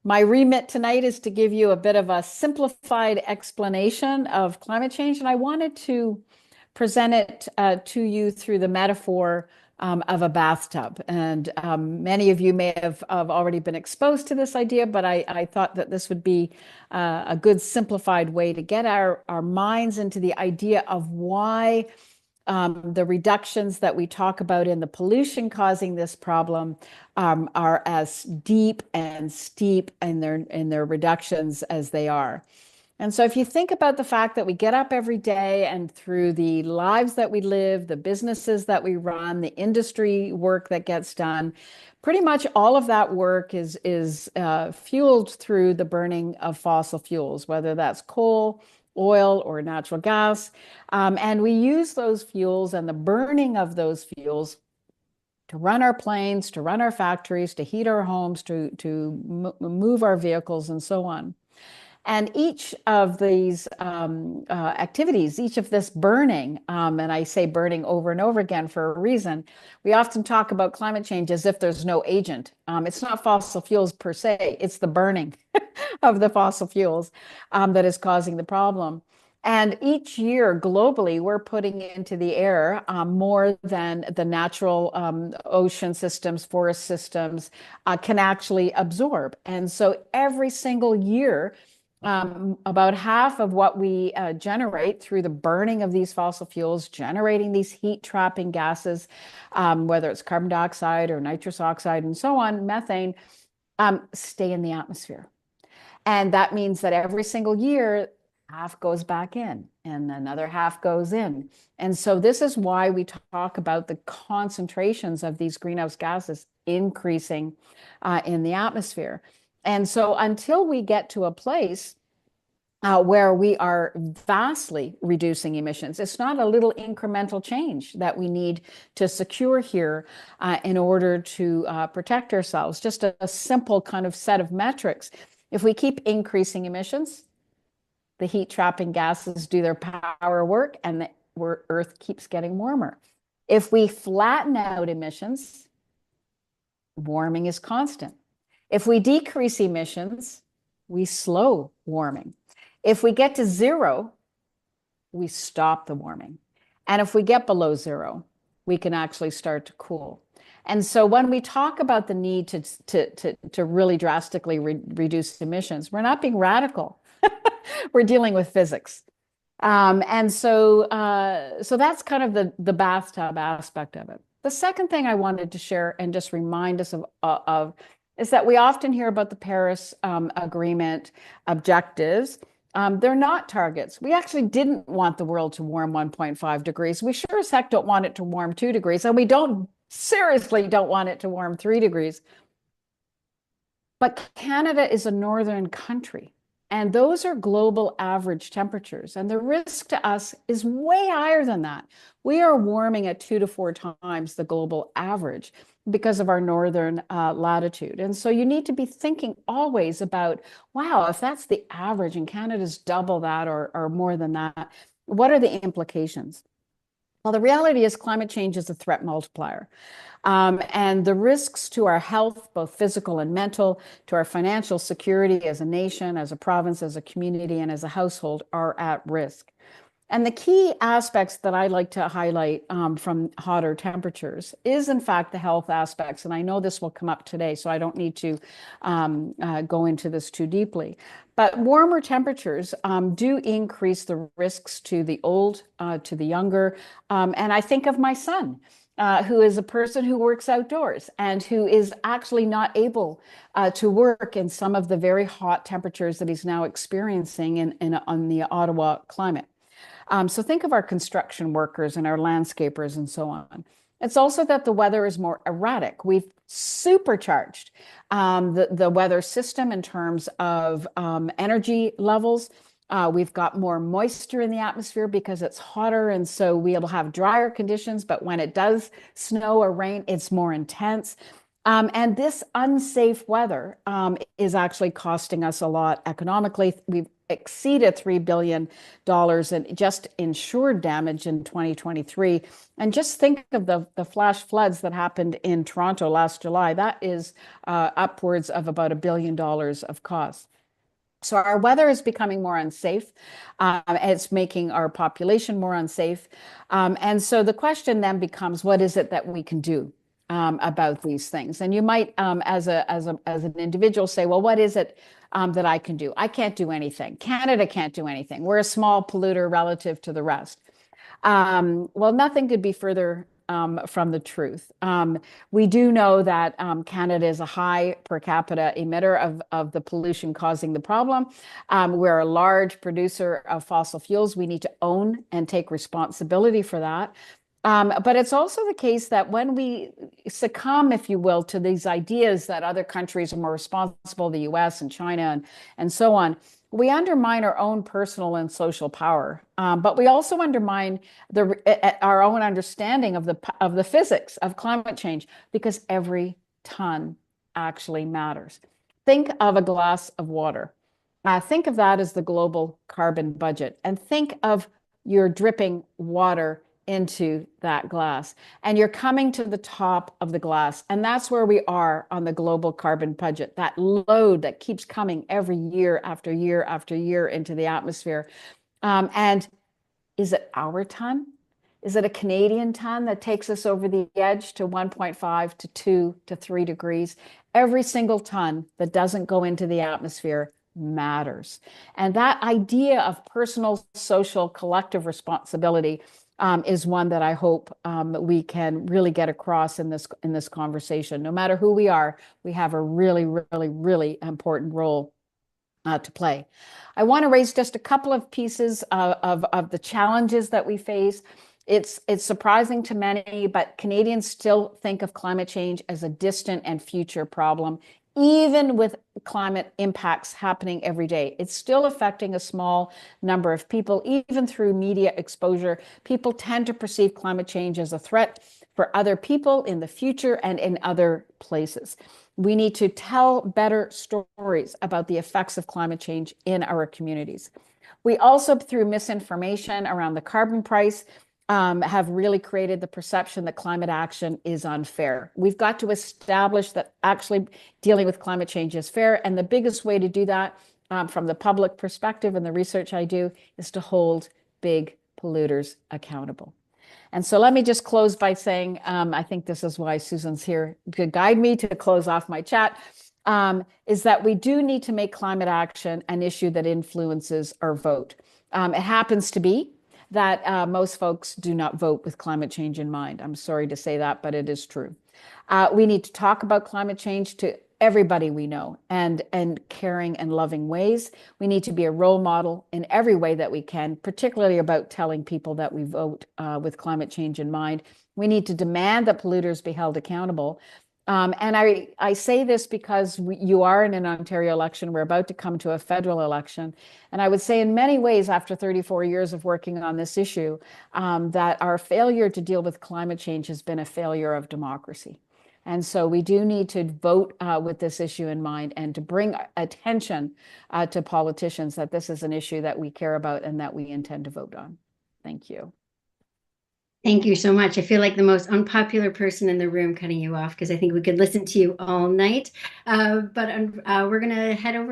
My remit tonight is to give you a bit of a simplified explanation of climate change, and I wanted to present it to you through the metaphor of a bathtub. And many of you may have already been exposed to this idea, but I thought that this would be a good simplified way to get our minds into the idea of why the reductions that we talk about in the pollution causing this problem are as deep and steep in their reductions as they are. And so if you think about the fact that we get up every day and through the lives that we live, the businesses that we run, the industry work that gets done, pretty much all of that work is fueled through the burning of fossil fuels, whether that's coal, oil, or natural gas. And we use those fuels and the burning of those fuels to run our planes, to run our factories, to heat our homes, to move our vehicles, and so on. And each of these activities, each of this burning, and I say burning over and over again for a reason, we often talk about climate change as if there's no agent. It's not fossil fuels per se, it's the burning of the fossil fuels that is causing the problem. And each year globally, we're putting into the air more than the natural ocean systems, forest systems can actually absorb. And so every single year, about half of what we generate through the burning of these fossil fuels, generating these heat trapping gases, whether it's carbon dioxide or nitrous oxide and so on, methane, stay in the atmosphere. And that means that every single year, half goes back in and another half goes in. And so this is why we talk about the concentrations of these greenhouse gases increasing in the atmosphere. And so until we get to a place where we are vastly reducing emissions, it's not a little incremental change that we need to secure here in order to protect ourselves, just a simple kind of set of metrics. If we keep increasing emissions, the heat trapping gases do their power work and the Earth keeps getting warmer. If we flatten out emissions, warming is constant. If we decrease emissions, we slow warming. If we get to zero, we stop the warming. And if we get below zero, we can actually start to cool. And so when we talk about the need to really drastically reduce emissions, we're not being radical. We're dealing with physics. And so that's kind of the bathtub aspect of it. The second thing I wanted to share and just remind us of is that we often hear about the Paris Agreement objectives. They're not targets. We actually didn't want the world to warm 1.5 degrees. We sure as heck don't want it to warm 2 degrees, and we seriously don't want it to warm 3 degrees. But Canada is a northern country, and those are global average temperatures. And the risk to us is way higher than that. We are warming at 2 to 4 times the global average because of our northern latitude. And so you need to be thinking always about, wow, if that's the average and Canada's double that or more than that, what are the implications? Well, the reality is climate change is a threat multiplier. And the risks to our health, both physical and mental, to our financial security as a nation, as a province, as a community, and as a household are at risk. And the key aspects that I like to highlight from hotter temperatures is, in fact, the health aspects. And I know this will come up today, so I don't need to go into this too deeply. But warmer temperatures do increase the risks to the old, to the younger. And I think of my son, who is a person who works outdoors and who is actually not able to work in some of the very hot temperatures that he's now experiencing on the Ottawa climate. So think of our construction workers and our landscapers and so on. It's also that the weather is more erratic. We've supercharged the weather system in terms of energy levels. We've got more moisture in the atmosphere because it's hotter, and so we'll have drier conditions, but when it does snow or rain, it's more intense. And this unsafe weather is actually costing us a lot economically. exceeded $3 billion in just insured damage in 2023. And just think of the flash floods that happened in Toronto last July. That is upwards of about $1 billion of costs. So our weather is becoming more unsafe. It's making our population more unsafe. And so the question then becomes, what is it that we can do about these things? And you might, as an individual, say, well, what is it that I can do? I can't do anything. Canada can't do anything. We're a small polluter relative to the rest. Well, nothing could be further from the truth. We do know that Canada is a high per capita emitter of the pollution causing the problem. We're a large producer of fossil fuels. We need to own and take responsibility for that. But it's also the case that when we succumb, if you will, to these ideas that other countries are more responsible, the US and China and so on, we undermine our own personal and social power. But we also undermine our own understanding of the physics of climate change, because every ton actually matters. Think of a glass of water. Think of that as the global carbon budget, and think of your dripping water into that glass, and you're coming to the top of the glass, and that's where we are on the global carbon budget, that load that keeps coming every year after year after year into the atmosphere. And is it our ton? Is it a Canadian ton that takes us over the edge to 1.5 to 2 to 3 degrees? Every single ton that doesn't go into the atmosphere matters. And that idea of personal, social, collective responsibility is one that I hope we can really get across in this conversation. No matter who we are, we have a really, really, really important role to play. I want to raise just a couple of pieces of the challenges that we face. It's surprising to many, but Canadians still think of climate change as a distant and future problem, even with climate impacts happening every day. It's still affecting a small number of people, even through media exposure. People tend to perceive climate change as a threat for other people in the future and in other places. We need to tell better stories about the effects of climate change in our communities. We also, through misinformation around the carbon price, have really created the perception that climate action is unfair. We've got to establish that actually dealing with climate change is fair. And the biggest way to do that from the public perspective and the research I do is to hold big polluters accountable. And so let me just close by saying, I think this is why Susan's here to guide me to close off my chat, is that we do need to make climate action an issue that influences our vote. It happens to be that most folks do not vote with climate change in mind. I'm sorry to say that, but it is true. We need to talk about climate change to everybody we know, and caring and loving ways. We need to be a role model in every way that we can, particularly about telling people that we vote with climate change in mind. We need to demand that polluters be held accountable. And I say this because you are in an Ontario election. We're about to come to a federal election. And I would say in many ways, after 34 years of working on this issue, that our failure to deal with climate change has been a failure of democracy. And so we do need to vote with this issue in mind, and to bring attention to politicians that this is an issue that we care about and that we intend to vote on. Thank you. Thank you so much. I feel like the most unpopular person in the room cutting you off, because I think we could listen to you all night. But we're going to head over